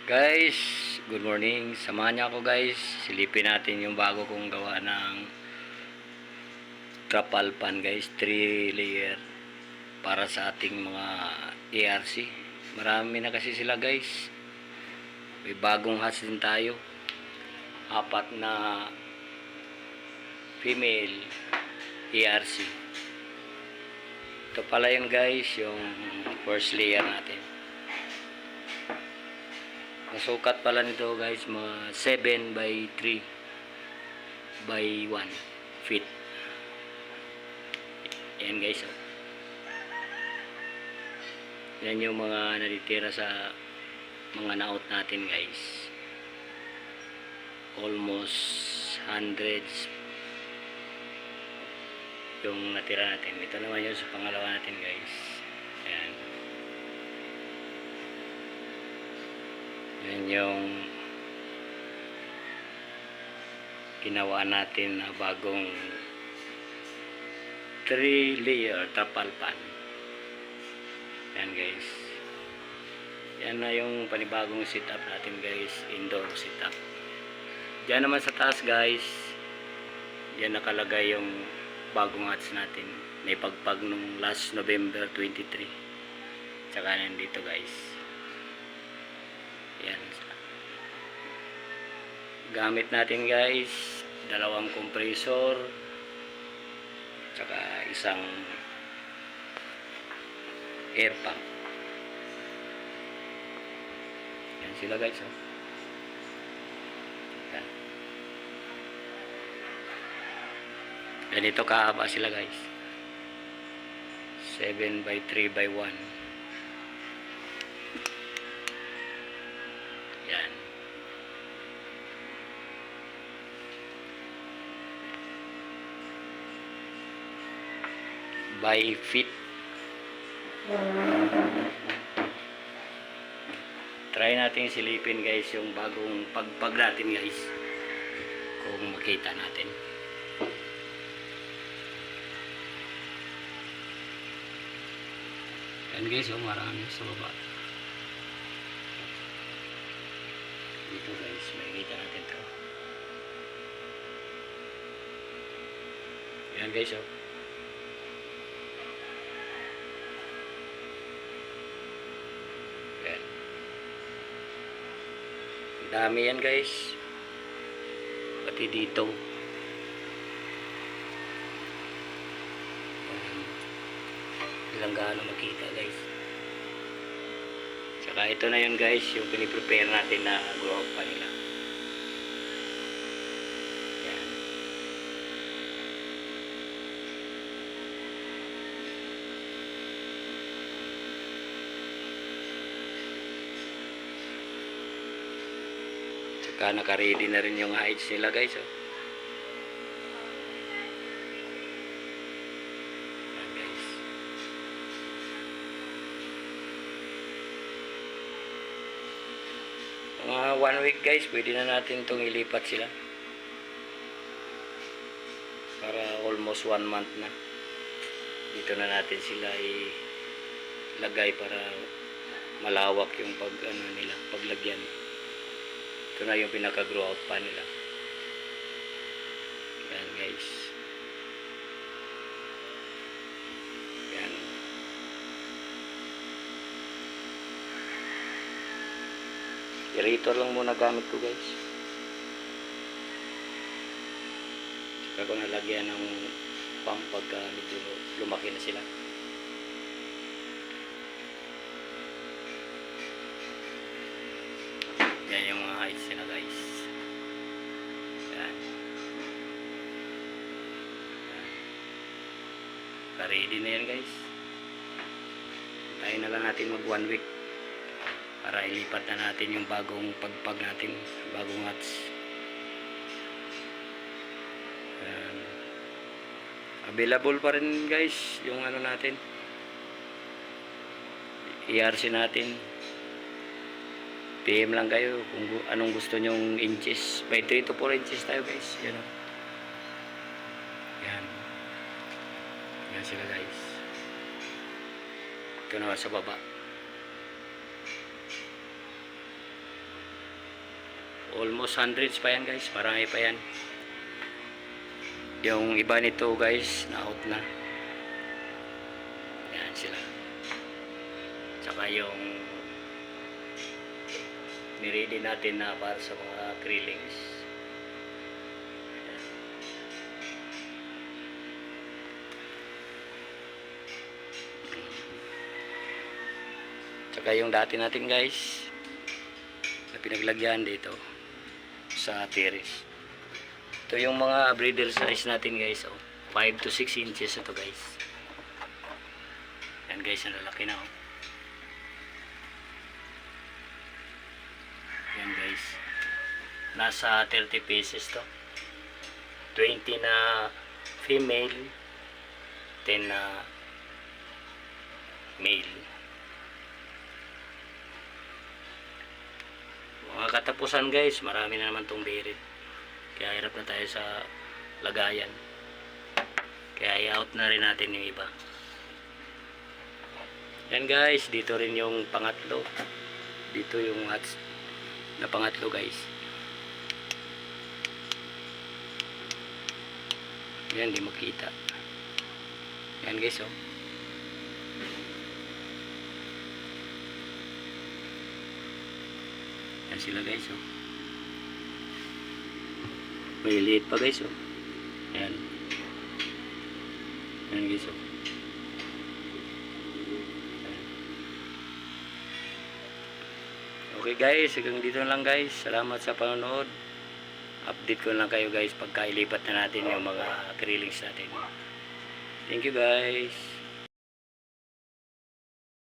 Guys, good morning. Samahan niyo ako guys. Silipin natin yung bago kong gawa ng trapal pan guys. 3 layer para sa ating mga ARC. Marami na kasi sila guys. May bagong hatch din tayo. 4 na female ARC. Ito pala yun guys, yung first layer natin. Ang sukat pala nito guys, mga 7 by 3 by 1 feet. Yan guys. Yan yung mga natitira sa mga na-out natin guys. Almost hundreds yung natira natin. Ito naman yun sa pangalawa natin guys. Yan. Yan yung ginawa natin na bagong 3 layer trapal pan. Yan guys. Yan na yung panibagong setup natin guys. Indoor setup. Diyan naman sa taas guys. Yan nakalagay yung bagong hats natin. May pagpag nung last November 23. Tsaka nandito guys. Yan. Gamit natin guys, 2 compressor tsaka isang air pump. Yan sila guys. Yan. Ganito kahaba sila guys. 7 by 3 by 1. Yan. By feet. Try natin silipin guys yung bagong pagpag natin guys. Kung makita natin. Yan guys, marami sa baba. Dito guys, makikita natin to. Yan guys, Yan. Dami yan guys. Pati dito. Ilang gaano makita guys. Tsaka ito na yun guys, yung piniprepare natin na grow up pa nila. Yan. Tsaka naka-ready na rin yung hides nila guys. Mga 1 week guys, pwede na natin itong ilipat sila. Para almost 1 month na. Dito na natin sila ilagay para malawak yung paglagyan. Ito na yung pinaka-grow out pa nila. Yan guys. Yan. Aerator lang muna gamit ko guys. Saka ko nalagyan ng pump pagka medyo lumaki na sila. Yan yung mga heights nila guys. Yan. Ready na yan guys. Tayo na lang natin mag 1 week para ilipat na natin yung bagong pagpag natin, bagong hats. Available pa rin guys yung ano natin, ERC natin. PM lang kayo kung anong gusto nyong inches. By 3 to 4 inches tayo guys. Yan. Yan. Yan sila guys. Ito na sa baba. almost hundreds pa yan guys, marami pa yan. Yung iba nito guys, na-out na. Yan sila. Tsaka yung niready natin na para sa mga krillings. Yan. Tsaka yung dati natin guys, na pinaglagyan dito sa terrace. Ito yung mga breeder size natin guys, 5 to 6 inches ito guys. Yan guys, ang lalaki na Yan guys, nasa 30 pieces to. 20 na female, 10 na male. Mga katapusan guys, marami na naman tong berit. Kaya hirap na tayo sa lagayan. Kaya i-out na rin natin yung iba. Yan guys, dito rin yung pangatlo. Dito yung hats na pangatlo guys. Yan, di makita. Yan guys, oh. Yan sila guys, oh. May liit pa guys, oh. Yan. Yan guys, oh. Okay guys, hanggang dito lang guys. Salamat sa panonood. Update ko lang kayo guys pagka ilipat na natin yung mga krillings natin. Thank you guys.